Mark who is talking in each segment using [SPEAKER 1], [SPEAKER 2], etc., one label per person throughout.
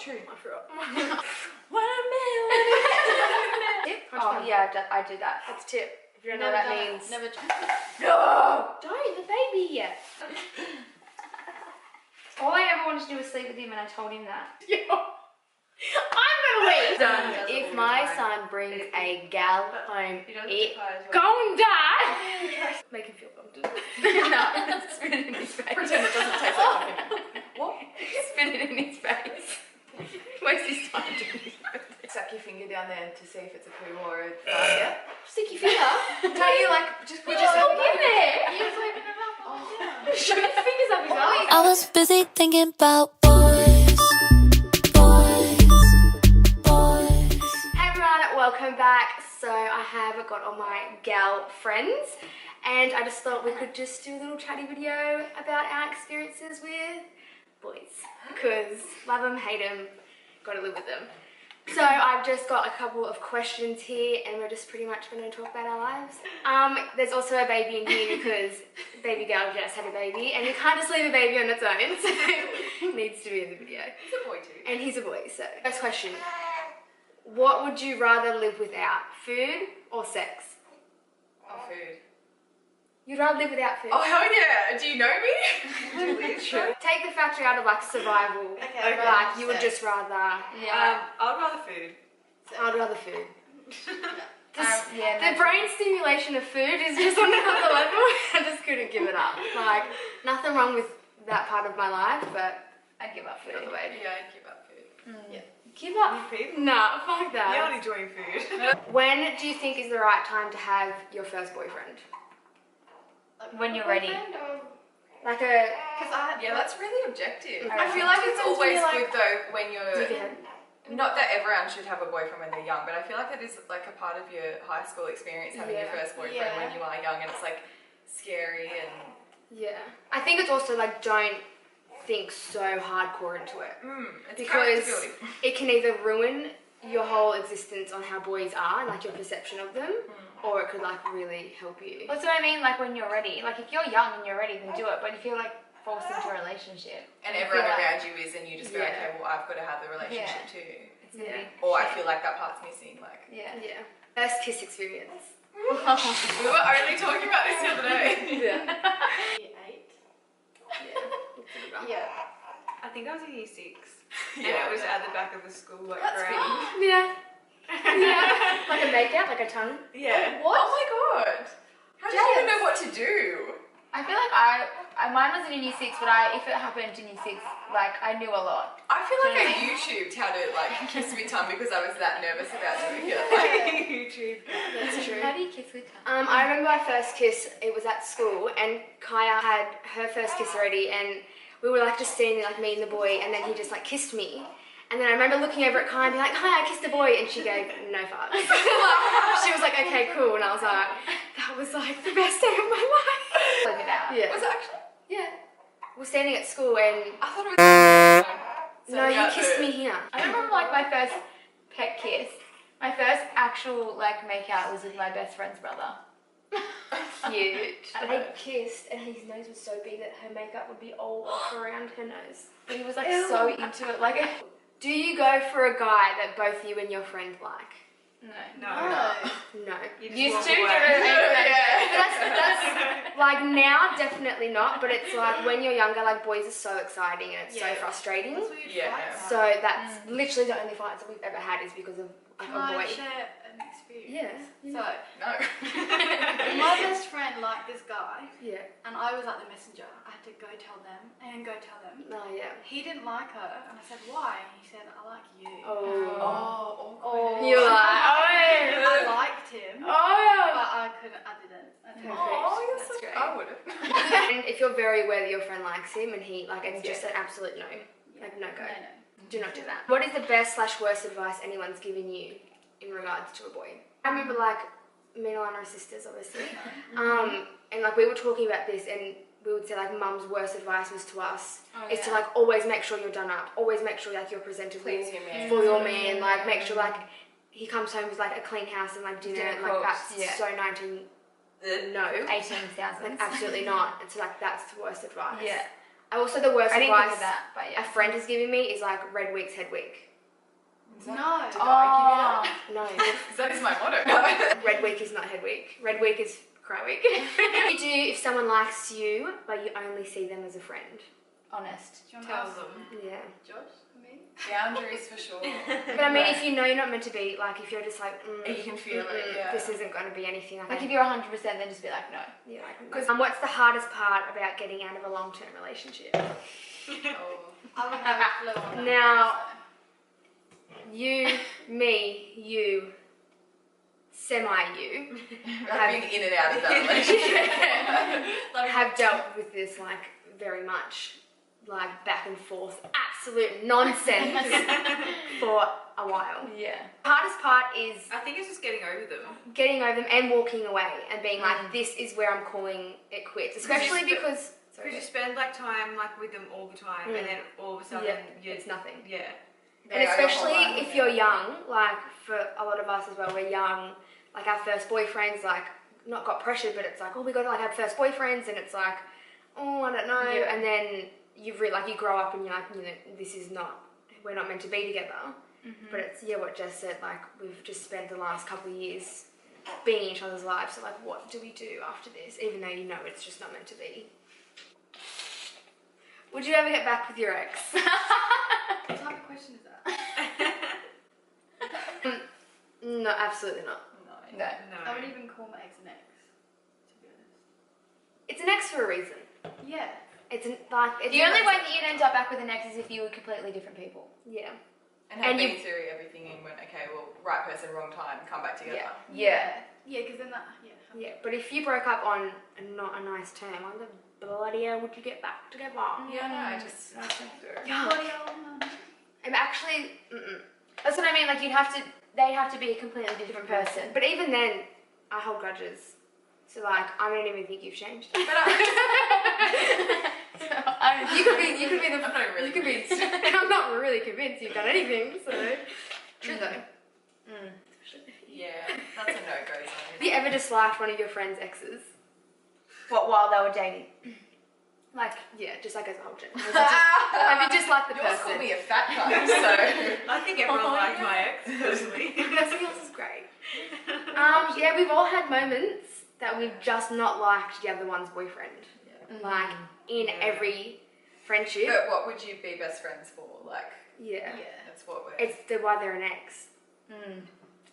[SPEAKER 1] true.
[SPEAKER 2] I forgot.
[SPEAKER 3] Tip? Oh yeah, I do that.
[SPEAKER 2] That's tip.
[SPEAKER 3] If you don't know what that means.
[SPEAKER 2] Never.
[SPEAKER 3] No! Don't, the baby yet. All I ever wanted to do was sleep with him, and I told him that.
[SPEAKER 2] Yo, I'm gonna leave.
[SPEAKER 3] Son, if my son brings a gal home, it
[SPEAKER 2] Go
[SPEAKER 3] gon' die. Make him feel comfortable. No, spit it in his face.
[SPEAKER 1] Pretend it doesn't taste like him. What?
[SPEAKER 3] Spit it in his face. Waste his time doing his face.
[SPEAKER 1] Suck your finger down there to see if it's a poo or a yeah.
[SPEAKER 3] Stick your finger.
[SPEAKER 1] Don't you like just put
[SPEAKER 3] Just
[SPEAKER 1] yourself
[SPEAKER 3] look in there.
[SPEAKER 2] You just open it up. Oh,
[SPEAKER 3] Show your fingers up his ass.
[SPEAKER 4] I was busy thinking about boys, boys, boys.
[SPEAKER 3] Hey everyone, welcome back. So I have got all my gal friends and I just thought we could just do a little chatty video about our experiences with boys. Because love them, hate them, gotta live with them. So I've just got a couple of questions here and we're just pretty much going to talk about our lives. There's also a baby in here because baby girl just had a baby and you can't just leave a baby on its own, so it needs to be in the video.
[SPEAKER 1] He's a boy too.
[SPEAKER 3] And he's a boy, so. First question, what would you rather live without, food or sex?
[SPEAKER 1] Oh, food.
[SPEAKER 3] You'd rather live without food?
[SPEAKER 1] Oh, hell yeah. Do you know me? True.
[SPEAKER 3] Take the factor out of like survival.
[SPEAKER 2] Okay,
[SPEAKER 3] Like you would just rather,
[SPEAKER 2] yeah. I'd rather food.
[SPEAKER 3] I'd rather food.
[SPEAKER 2] Yeah,
[SPEAKER 3] The brain stimulation of food is just on another level. I just couldn't give it up. Like, nothing wrong with that part of my life, but I'd give up food other way.
[SPEAKER 1] Yeah, I'd give up food.
[SPEAKER 3] Yeah. Give up
[SPEAKER 2] food?
[SPEAKER 3] Nah, fuck that.
[SPEAKER 2] You're not enjoying food.
[SPEAKER 3] When do you think is the right time to have your first boyfriend?
[SPEAKER 5] When you're ready.
[SPEAKER 3] Like a...
[SPEAKER 1] Yeah, that's really objective.
[SPEAKER 3] I
[SPEAKER 1] I feel like it's
[SPEAKER 2] Depends
[SPEAKER 1] always
[SPEAKER 2] when you're,
[SPEAKER 1] good though when you're...
[SPEAKER 3] Dickhead.
[SPEAKER 1] Not that everyone should have a boyfriend when they're young, but I feel like that is like a part of your high school experience, having your
[SPEAKER 3] Yeah.
[SPEAKER 1] first boyfriend when you are young, and it's like scary and...
[SPEAKER 3] Yeah. I think it's also like, don't think so hardcore into it.
[SPEAKER 1] It's
[SPEAKER 3] Because
[SPEAKER 1] character building.
[SPEAKER 3] it can either ruin your whole existence on how boys are, like your perception of them, or it could like really help you.
[SPEAKER 5] That's what I mean, like when you're ready. Like if you're young and you're ready, then do it. But if you're like forced into a relationship
[SPEAKER 1] And
[SPEAKER 5] you
[SPEAKER 1] everyone
[SPEAKER 5] feel like-
[SPEAKER 1] around you is, and you just be like,
[SPEAKER 3] Yeah.
[SPEAKER 1] okay, well, I've got to have the relationship too.
[SPEAKER 5] it's gonna
[SPEAKER 3] Yeah.
[SPEAKER 5] be
[SPEAKER 1] Or I
[SPEAKER 5] shit.
[SPEAKER 1] feel like that part's missing. Like,
[SPEAKER 5] Yeah.
[SPEAKER 3] Yeah. First kiss experience.
[SPEAKER 1] we were only talking about this the other day.
[SPEAKER 3] Yeah.
[SPEAKER 2] Year 8.
[SPEAKER 3] Yeah.
[SPEAKER 2] Yeah. I think I was in year 6. And
[SPEAKER 1] Yeah.
[SPEAKER 2] it was at the back of the school, like
[SPEAKER 1] That's
[SPEAKER 2] ground.
[SPEAKER 3] Yeah. Yeah. Like a makeout, like a tongue.
[SPEAKER 2] Yeah.
[SPEAKER 1] What? Oh my god. How did you even know what to do?
[SPEAKER 5] I feel like mine wasn't in year 6, but if it happened in year 6, like I knew a lot.
[SPEAKER 1] I feel like I YouTubed how to like kiss with tongue because I was that nervous about doing it. Like,
[SPEAKER 2] YouTube.
[SPEAKER 3] That's true.
[SPEAKER 5] How do you kiss with tongue?
[SPEAKER 3] I remember my first kiss, it was at school, and Kaya had her first kiss already, and we were like just standing, like me and the boy, and then he just like kissed me. And then I remember looking over at Kaya and being like, hi, I kissed a boy, and she gave no fucks. She was like, okay, cool, and I was like, that was like the best day of my life.
[SPEAKER 5] Live it out.
[SPEAKER 3] Yeah.
[SPEAKER 1] was it actually?
[SPEAKER 3] Yeah. We're standing at school, and
[SPEAKER 1] I thought it was.
[SPEAKER 3] no, he kissed me here.
[SPEAKER 5] I remember like my first pet kiss. My first actual like make out was with my best friend's brother.
[SPEAKER 3] Cute. They kissed, and his nose was so big that her makeup would be all off around her nose.
[SPEAKER 5] But he was like so into it. Like
[SPEAKER 3] Do you go for a guy that both you and your friend like?
[SPEAKER 5] no.
[SPEAKER 3] No.
[SPEAKER 5] Used to.
[SPEAKER 3] But that's like now definitely not, but it's like when you're younger, like boys are so exciting and it's so frustrating.
[SPEAKER 1] Yeah.
[SPEAKER 3] So that's literally the only fights that we've ever had is because of like,
[SPEAKER 2] Can
[SPEAKER 3] a boy.
[SPEAKER 2] I share an experience?
[SPEAKER 3] Yeah.
[SPEAKER 2] So,
[SPEAKER 1] No.
[SPEAKER 2] my best friend liked this guy,
[SPEAKER 3] Yeah.
[SPEAKER 2] and I was like the messenger. I had to go tell them, and go tell them.
[SPEAKER 3] Oh yeah.
[SPEAKER 2] He didn't like her, and I said, why? And he said, I like you.
[SPEAKER 1] Oh, awkward.
[SPEAKER 3] You're like,
[SPEAKER 2] I liked him, but I didn't. I didn't.
[SPEAKER 1] Oh, you're
[SPEAKER 3] That's
[SPEAKER 1] so
[SPEAKER 3] great.
[SPEAKER 1] I would've.
[SPEAKER 3] And if you're very aware that your friend likes him and he like it's just an absolute no. Like no go.
[SPEAKER 2] No.
[SPEAKER 3] Do not do that. What is the best / worst advice anyone's given you in regards to a boy? I remember like me and Alana are sisters obviously. And like we were talking about this and we would say like mum's worst advice was to us is to like always make sure you're done up. Always make sure like you're presentable
[SPEAKER 1] Please your man.
[SPEAKER 3] for your man. Like make sure like he comes home with like a clean house and like dinner and like
[SPEAKER 5] cooks,
[SPEAKER 3] that's so 19 no.
[SPEAKER 5] 18,000.
[SPEAKER 3] Like absolutely not. It's like that's the worst advice.
[SPEAKER 5] Yeah.
[SPEAKER 3] Also, the worst
[SPEAKER 5] I didn't think
[SPEAKER 3] advice
[SPEAKER 5] of that, but
[SPEAKER 3] a
[SPEAKER 5] yeah.
[SPEAKER 3] friend has given me is like red week's head week.
[SPEAKER 2] No.
[SPEAKER 1] Did I give you that?
[SPEAKER 3] No,
[SPEAKER 1] Because that is my motto.
[SPEAKER 3] red week is not head week. Red week is cry week. What do you do if someone likes you but you only see them as a friend?
[SPEAKER 5] Honest.
[SPEAKER 2] Do you want to
[SPEAKER 1] Tell
[SPEAKER 2] ask
[SPEAKER 1] them.
[SPEAKER 3] Yeah.
[SPEAKER 2] Josh? Me?
[SPEAKER 1] Boundaries for sure.
[SPEAKER 3] But I mean, if you know you're not meant to be, like if you're just like,
[SPEAKER 1] You can feel it, yeah.
[SPEAKER 3] this isn't going to be anything.
[SPEAKER 5] Like if you're 100%, then just be like, no.
[SPEAKER 3] yeah, because what's the hardest part about getting out of a long-term relationship?
[SPEAKER 1] Oh.
[SPEAKER 2] I would have a flow on that.
[SPEAKER 3] Now, you, me, you, semi-you,
[SPEAKER 1] I've been in and out of that relationship.
[SPEAKER 3] have dealt with this like very much, like back and forth, absolute nonsense for a while.
[SPEAKER 5] Yeah.
[SPEAKER 3] Hardest part is
[SPEAKER 6] I think it's just getting over them.
[SPEAKER 3] getting over them and walking away and being like, this is where I'm calling it quits, especially because.
[SPEAKER 6] Because you spend like time like with them all the time, and then all of a sudden
[SPEAKER 3] it's nothing.
[SPEAKER 6] Yeah.
[SPEAKER 3] And especially if you're young, like for a lot of us as well, we're young, like our first boyfriends, like not got pressured, but it's like, oh, we got to like have first boyfriends, and it's like, oh, I don't know, and then you grow up and you're like, you know, this is not, we're not meant to be together. But it's what Jess said, like we've just spent the last couple of years being in each other's lives, so like what do we do after this, even though you know it's just not meant to be. Would you ever get back with your ex?
[SPEAKER 2] What type of question is that?
[SPEAKER 3] No, absolutely not.
[SPEAKER 5] No.
[SPEAKER 2] I wouldn't even call my ex an ex, to be honest.
[SPEAKER 3] It's an ex for a reason.
[SPEAKER 2] Yeah.
[SPEAKER 3] It's
[SPEAKER 5] The only way that you'd end up back with an ex is if you were completely different people.
[SPEAKER 3] Yeah.
[SPEAKER 1] And have
[SPEAKER 3] And
[SPEAKER 1] been through everything and went, okay, well, right person, wrong time, come back together.
[SPEAKER 5] Yeah.
[SPEAKER 2] Yeah, because then that,
[SPEAKER 3] Yeah, but if you broke up on not a nice term, why the bloody hell would you get back together?
[SPEAKER 1] Yeah, no, I just
[SPEAKER 3] Yeah. I'm actually,
[SPEAKER 5] That's what I mean. Like they have to be a completely different person.
[SPEAKER 3] but even then, I hold grudges. So like, I don't even think you've changed.
[SPEAKER 1] But I,
[SPEAKER 3] You could be the.
[SPEAKER 1] I'm not really
[SPEAKER 3] You could be. I'm not really convinced you've done anything. So true though.
[SPEAKER 1] yeah, that's a no-go zone.
[SPEAKER 3] Have you ever disliked one of your friend's exes?
[SPEAKER 5] What, while they were dating?
[SPEAKER 3] Like, yeah, just like as a whole gen. Have you disliked the
[SPEAKER 1] Yours
[SPEAKER 3] person?
[SPEAKER 1] called me a fat cunt, so
[SPEAKER 6] I think everyone liked my ex personally.
[SPEAKER 3] Something else is great. Yeah, we've all had moments that we've just not liked the other one's boyfriend. Like in every friendship.
[SPEAKER 1] But what would you be best friends for? Like,
[SPEAKER 3] Yeah.
[SPEAKER 1] that's what we're.
[SPEAKER 3] It's why they're an ex.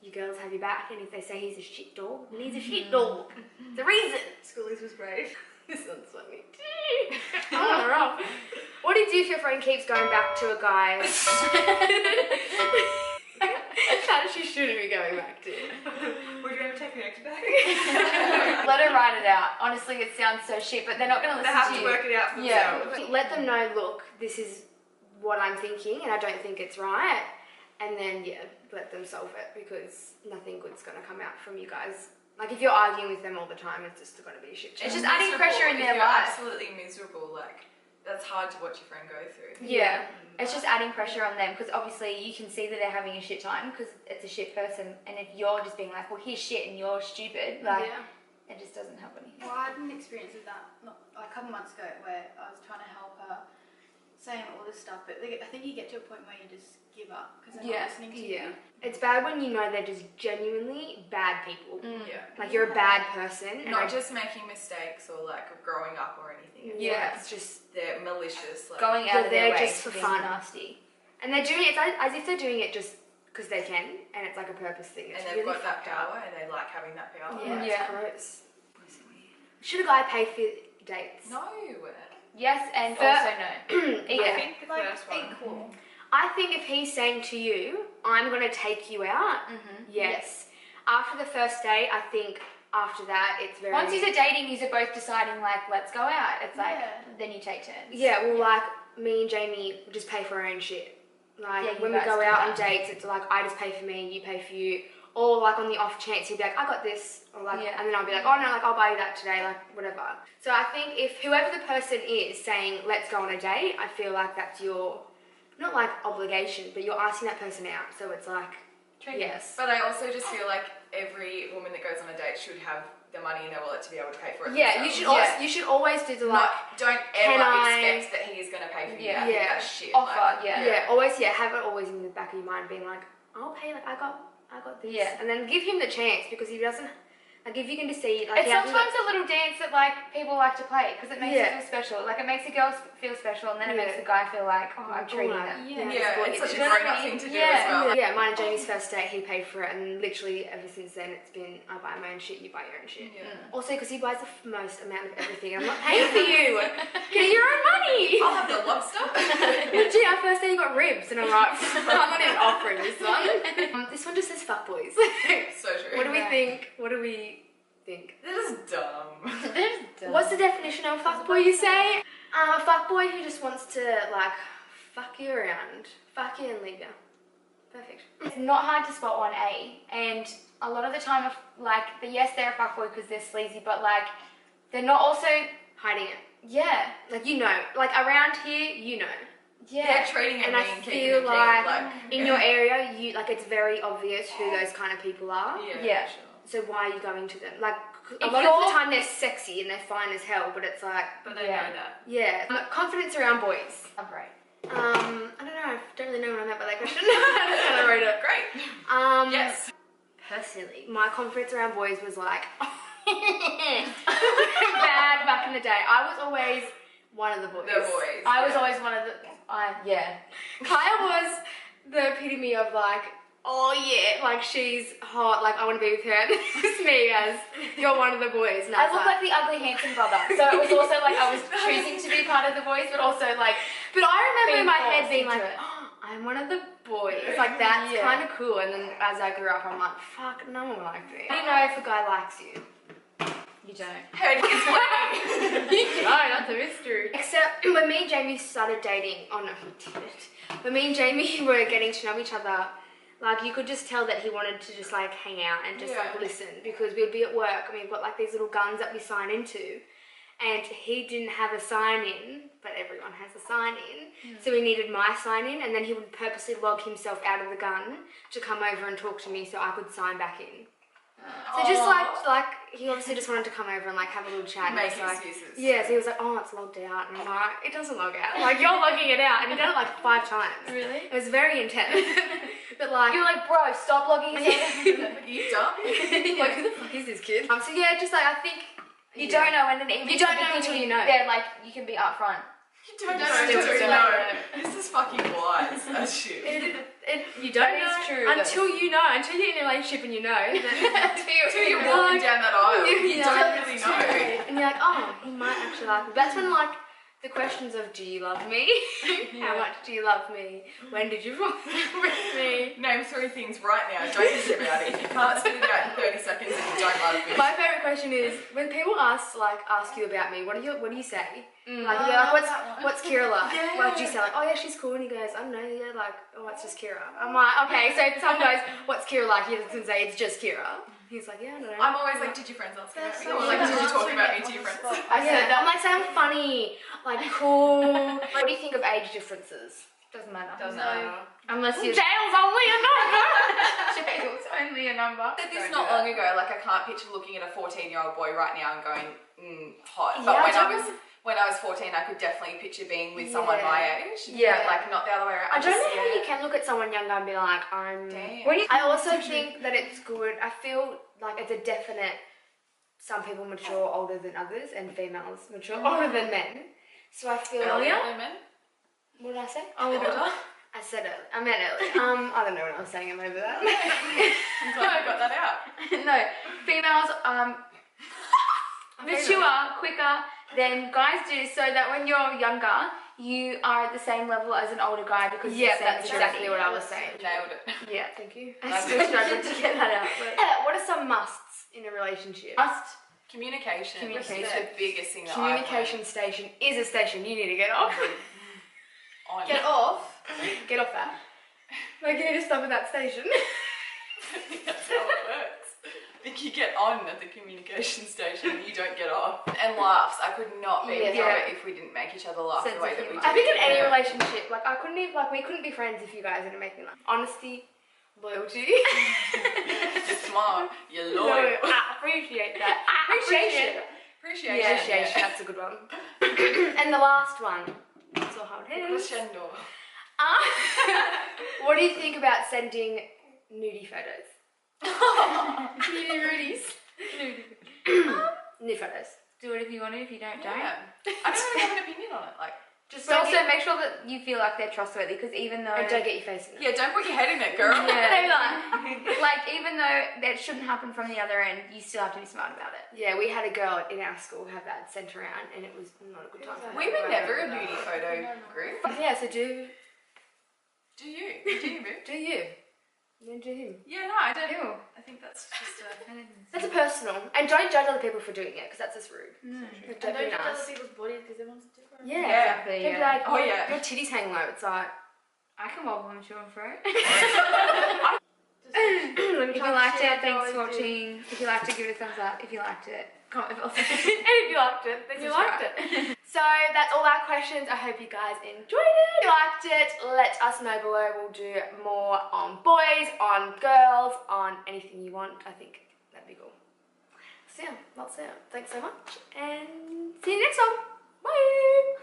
[SPEAKER 3] You girls have your back, and if they say he's a shit dog, then he's a shit dog. The reason. Schoolies was brave. This one's funny. Oh, wrong. What do you do if your friend keeps going back to a guy that she shouldn't be going back to?
[SPEAKER 6] Would you ever take your ex back?
[SPEAKER 5] Let her write it out. Honestly, it sounds so shit, but they're not going to
[SPEAKER 6] They
[SPEAKER 5] listen
[SPEAKER 6] have
[SPEAKER 5] to
[SPEAKER 6] to
[SPEAKER 5] you.
[SPEAKER 6] work it out for
[SPEAKER 5] Yeah.
[SPEAKER 6] themselves.
[SPEAKER 3] Let them know, look, this is what I'm thinking, and I don't think it's right. And then, let them solve it, because nothing good's going to come out from you guys. Like, if you're arguing with them all the time, it's just going to be a shit show.
[SPEAKER 5] It's just adding pressure in
[SPEAKER 1] If
[SPEAKER 5] their
[SPEAKER 1] you're
[SPEAKER 5] life.
[SPEAKER 1] absolutely miserable, like, that's hard to watch your friend go through.
[SPEAKER 5] Yeah. It's just adding pressure on them, because obviously you can see that they're having a shit time because it's a shit person, and if you're just being like, well, he's shit and you're stupid, like, it just doesn't help anything.
[SPEAKER 2] Well, I had an experience with that a couple months ago where I was trying to help her, saying all this stuff, but I think you get to a point where you just give up because they're not listening to you.
[SPEAKER 3] It's bad when you know they're just genuinely bad people.
[SPEAKER 1] Yeah.
[SPEAKER 3] Like, you're a bad person.
[SPEAKER 1] Not just making mistakes or, like, growing up or anything.
[SPEAKER 3] It's just...
[SPEAKER 1] They're malicious. Like,
[SPEAKER 5] Going out of their
[SPEAKER 3] they're
[SPEAKER 5] way
[SPEAKER 3] just
[SPEAKER 5] to
[SPEAKER 3] for
[SPEAKER 5] be
[SPEAKER 3] fun.
[SPEAKER 5] nasty.
[SPEAKER 3] And they're doing it as if they're doing it just because they can, and it's like a purpose thing. It's
[SPEAKER 1] and they've
[SPEAKER 3] really
[SPEAKER 1] got that
[SPEAKER 3] fucked up.
[SPEAKER 1] power and they like having that power.
[SPEAKER 3] Yeah,
[SPEAKER 5] Yeah.
[SPEAKER 3] it's gross. Should a guy pay for dates?
[SPEAKER 1] No.
[SPEAKER 5] Yes, and
[SPEAKER 3] For-
[SPEAKER 5] also no.
[SPEAKER 6] I
[SPEAKER 5] Equal.
[SPEAKER 6] think the first one.
[SPEAKER 2] Equal.
[SPEAKER 3] I think if he's saying to you, I'm going to take you out, yes. After the first date, I think after that, it's very...
[SPEAKER 5] Once you're dating, you're both deciding, like, let's go out. It's like,
[SPEAKER 2] Yeah.
[SPEAKER 5] then you take turns.
[SPEAKER 3] Yeah, well, like, me and Jamie just pay for our own shit. Like,
[SPEAKER 5] Yeah, you
[SPEAKER 3] when we
[SPEAKER 5] guys
[SPEAKER 3] go
[SPEAKER 5] do
[SPEAKER 3] out on
[SPEAKER 5] that.
[SPEAKER 3] dates, it's like, I just pay for me, you pay for you. Or, like, on the off chance, he'd be like, I got this. Or, like,
[SPEAKER 5] Yeah.
[SPEAKER 3] and then I'll be like, oh, no, like, I'll buy you that today, like, whatever. So I think if whoever the person is saying, let's go on a date, I feel like that's your, not like obligation, but you're asking that person out. So it's like, yes.
[SPEAKER 1] But I also just feel like every woman that goes on a date should have the money in their wallet to be able to pay for it.
[SPEAKER 3] Yeah,
[SPEAKER 1] themselves.
[SPEAKER 3] you should always do the like.
[SPEAKER 1] Don't ever expect that he is going to pay for you.
[SPEAKER 3] Yeah.
[SPEAKER 1] I think that's shit.
[SPEAKER 5] Offer,
[SPEAKER 1] like,
[SPEAKER 3] Yeah, always have it always in the back of your mind, being like, I'll pay. Like I got this.
[SPEAKER 5] Yeah.
[SPEAKER 3] And then give him the chance, because if he doesn't. Like if you can just see, like
[SPEAKER 5] It's sometimes a little dance that like people like to play because it makes you feel special. Like it makes a girl feel special, and then it makes the guy feel like, oh, I'm treating them.
[SPEAKER 1] Yeah, it's such a
[SPEAKER 5] You know what
[SPEAKER 1] grown-up
[SPEAKER 5] I mean?
[SPEAKER 1] thing to do as well.
[SPEAKER 3] Yeah, mine and Jamie's first date, he paid for it, and literally ever since then it's been, I buy my own shit, you buy your own shit.
[SPEAKER 1] Yeah.
[SPEAKER 3] Also, because he buys the most amount of everything, I'm not paying for you. Get your own money.
[SPEAKER 1] I'll have the lobster.
[SPEAKER 3] Legit, our first day you got ribs, and I'm like, I'm not even offering this one. This one just says fuckboys.
[SPEAKER 1] So true.
[SPEAKER 3] What do we think? What do we think?
[SPEAKER 1] This is dumb.
[SPEAKER 3] What's the definition of fuckboy, you say? A fuckboy who just wants to, like, fuck you around. Fuck you and leave you. Perfect.
[SPEAKER 5] It's not hard to spot one, and a lot of the time, like, yes, they're a fuckboy because they're sleazy, but like, they're not also
[SPEAKER 3] Hiding it.
[SPEAKER 5] yeah.
[SPEAKER 3] Like, you know. Like, around here, you know.
[SPEAKER 1] They're treating it
[SPEAKER 3] And I
[SPEAKER 1] mean, keeping
[SPEAKER 3] feel
[SPEAKER 1] it
[SPEAKER 3] like
[SPEAKER 1] clean,
[SPEAKER 3] in your area, you like it's very obvious who those kind of people are.
[SPEAKER 5] Yeah.
[SPEAKER 1] Sure.
[SPEAKER 3] So why are you going to them? Like a
[SPEAKER 5] If
[SPEAKER 3] lot of the
[SPEAKER 5] you're-
[SPEAKER 3] time they're sexy and they're fine as hell, but it's like
[SPEAKER 6] But they
[SPEAKER 5] Yeah.
[SPEAKER 6] know that.
[SPEAKER 3] yeah, confidence around boys.
[SPEAKER 5] I'm great.
[SPEAKER 3] I don't know. I don't really know what I meant by that question. I just kind of wrote it.
[SPEAKER 1] Great.
[SPEAKER 3] Yes. Personally, my confidence around boys was like bad back in the day. I was always one of the boys.
[SPEAKER 1] The boys.
[SPEAKER 5] I was always one of the.
[SPEAKER 3] Kaya was the epitome of like, oh yeah, like she's hot, like I want to be with her. It's me as you're one of the boys. And
[SPEAKER 5] I look like the ugly handsome brother, so it was also like I was choosing to be part of the boys, but also like.
[SPEAKER 3] But I remember in my head
[SPEAKER 5] forced
[SPEAKER 3] being
[SPEAKER 5] into
[SPEAKER 3] like,
[SPEAKER 5] it.
[SPEAKER 3] oh, I'm one of the boys. Like that's
[SPEAKER 5] Yeah.
[SPEAKER 3] kind of cool. And then as I grew up, I'm like, fuck, no one likes me. How do you know if a guy likes you?
[SPEAKER 5] You don't.
[SPEAKER 1] How do you explain?
[SPEAKER 3] No, that's a mystery. Except when me and Jamie started dating, oh no, we didn't. When me and Jamie were getting to know each other, like you could just tell that he wanted to just like hang out and just like listen, because we'd be at work and we've got like these little guns that we sign into, and he didn't have a sign in, but everyone has a sign in, so he needed my sign in, and then he would purposely log himself out of the gun to come over and talk to me so I could sign back in. So just like he obviously just wanted to come over and like have a little chat.
[SPEAKER 1] Make
[SPEAKER 3] and it's like,
[SPEAKER 1] excuses.
[SPEAKER 3] yeah, so he was like, oh, it's logged out, and I'm like, it doesn't log out. Like you're logging it out, and he done it like 5 times.
[SPEAKER 5] Really?
[SPEAKER 3] It was very intense. But like,
[SPEAKER 5] You're like, bro, stop logging yourself.
[SPEAKER 1] Are you dumb?
[SPEAKER 3] like who the fuck is this kid? So yeah, just like I think
[SPEAKER 5] You don't know, and then even
[SPEAKER 3] You don't know until you know.
[SPEAKER 5] They're like, you can be upfront.
[SPEAKER 1] You don't
[SPEAKER 3] Just
[SPEAKER 1] know
[SPEAKER 3] do
[SPEAKER 1] until
[SPEAKER 3] it.
[SPEAKER 1] you know. This is fucking wise as shit.
[SPEAKER 3] you don't
[SPEAKER 5] That is
[SPEAKER 3] know
[SPEAKER 5] true,
[SPEAKER 3] until you know, until you're in a relationship and you know.
[SPEAKER 1] Until you're walking down that aisle, you don't really know.
[SPEAKER 3] And you're like, oh, he might actually like me. That's when like the questions of, do you love me? How much do you love me? When did you fall with me?
[SPEAKER 1] Name 3 things right now. Don't think about it. If you can't spit it out in 30 seconds, then you don't love me.
[SPEAKER 3] My favourite question is when people ask you about me, what do you say? Like you're like, what's Kira like?
[SPEAKER 1] Yeah.
[SPEAKER 3] What do you say? Like, oh yeah, she's cool. And he goes, I don't know, yeah, like, oh, it's just Kira. I'm like, okay, so if someone goes, what's Kira like? He doesn't say it's just Kira. He's like, yeah, I don't know.
[SPEAKER 1] I'm always like, did your friends ask about me?
[SPEAKER 3] so
[SPEAKER 1] Or like, did you
[SPEAKER 3] sweet.
[SPEAKER 1] talk about me to your friends?
[SPEAKER 3] I said that. I'm like, say I'm funny, like cool. What do you think of age differences?
[SPEAKER 5] Doesn't matter.
[SPEAKER 1] Doesn't matter.
[SPEAKER 3] Unless you're jail's only a number.
[SPEAKER 5] Jail's only a number.
[SPEAKER 1] I said this not long ago, like I can't picture looking at a 14-year-old boy right now and going, hot. But when I was 14, I could definitely picture being with someone my age.
[SPEAKER 3] Yeah.
[SPEAKER 1] But like not the other way around.
[SPEAKER 3] I don't know how you can look at someone younger and be like,
[SPEAKER 1] Damn.
[SPEAKER 3] I also think that it's good. I feel like it's a definite. Some people mature older than others, and females mature older than men. So I feel
[SPEAKER 1] Earlier than men?
[SPEAKER 3] What did I say?
[SPEAKER 1] Older?
[SPEAKER 3] I said it. I meant it. I don't know what I was saying. I'm over that.
[SPEAKER 1] I'm glad I got that out.
[SPEAKER 5] No, females mature quicker than guys do, so that when you're younger, you are at the same level as an older guy because
[SPEAKER 3] Yeah,
[SPEAKER 5] of the same
[SPEAKER 3] that's
[SPEAKER 5] maturity.
[SPEAKER 3] exactly what I was saying.
[SPEAKER 1] Nailed it.
[SPEAKER 3] Yeah, thank you. I still struggled to get that out. But what are some musts in a relationship?
[SPEAKER 5] Must.
[SPEAKER 1] Communication.
[SPEAKER 3] Communication.
[SPEAKER 1] Is the biggest thing that
[SPEAKER 3] Communication station is a station you need to get off.
[SPEAKER 1] On.
[SPEAKER 3] Get off? Get off that. Like you need to stop at that station.
[SPEAKER 1] I think that's how it works. I think you get on at the communication station, you don't get off. And laughs. I could not be together if we didn't make each other laugh the way that we do.
[SPEAKER 3] I think in any relationship, like I couldn't even, like we couldn't be friends if you guys didn't make me laugh. Honesty, loyalty.
[SPEAKER 1] You're smart. You're
[SPEAKER 3] No,
[SPEAKER 1] loyal.
[SPEAKER 3] I appreciate that. I Appreciation.
[SPEAKER 1] Appreciation.
[SPEAKER 3] That's a good one. And the last one. So how it is.
[SPEAKER 1] Crescendo.
[SPEAKER 3] What do you think about sending nudie photos?
[SPEAKER 2] Nudie Rudies.
[SPEAKER 3] Nude photos.
[SPEAKER 5] Do it if you want to. If you don't, don't.
[SPEAKER 1] Yeah. I don't really have an opinion on it. Like,
[SPEAKER 5] Just also make sure that you feel like they're trustworthy, because even though
[SPEAKER 3] And don't get your face in it.
[SPEAKER 1] yeah, don't put your head in it, girl.
[SPEAKER 5] like even though that shouldn't happen from the other end, you still have to be smart about it.
[SPEAKER 3] Yeah, we had a girl in our school have that sent around, and it was not a good time.
[SPEAKER 1] We were never a nudie photo group.
[SPEAKER 3] Yeah, so do
[SPEAKER 1] You, boo.
[SPEAKER 3] you? Then do him.
[SPEAKER 1] Yeah, no, I don't.
[SPEAKER 5] Ew.
[SPEAKER 1] I think that's just a.
[SPEAKER 3] That's a personal, and don't judge other people for doing it because that's just rude.
[SPEAKER 2] And
[SPEAKER 3] Don't
[SPEAKER 2] don't
[SPEAKER 3] be
[SPEAKER 2] judge other
[SPEAKER 3] nice.
[SPEAKER 2] people's bodies because everyone's different.
[SPEAKER 3] Yeah,
[SPEAKER 5] Exactly,
[SPEAKER 3] Don't be
[SPEAKER 5] yeah.
[SPEAKER 3] like,
[SPEAKER 1] Oh, yeah.
[SPEAKER 3] your titties hang low. It's like,
[SPEAKER 5] I can wobble them to and fro.
[SPEAKER 3] let me
[SPEAKER 5] If you liked it, thanks for watching. If you liked it, give it a thumbs up. If you liked it, comment below.
[SPEAKER 3] and if you liked it, then you liked it. So that's all our questions. I hope you guys enjoyed it. If you liked it, let us know below. We'll do more on boys, on girls, on anything you want. I think that'd be cool. So yeah, that's it. Thanks so much, and see you next time. Bye.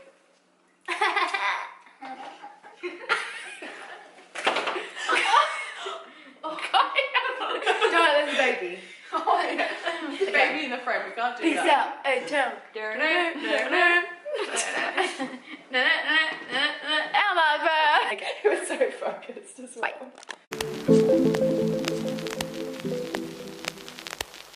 [SPEAKER 3] No, there's a baby.
[SPEAKER 1] Oh, yeah. Baby in the frame, we can't do
[SPEAKER 3] Peace
[SPEAKER 1] that.
[SPEAKER 3] out. Hey, Taalk.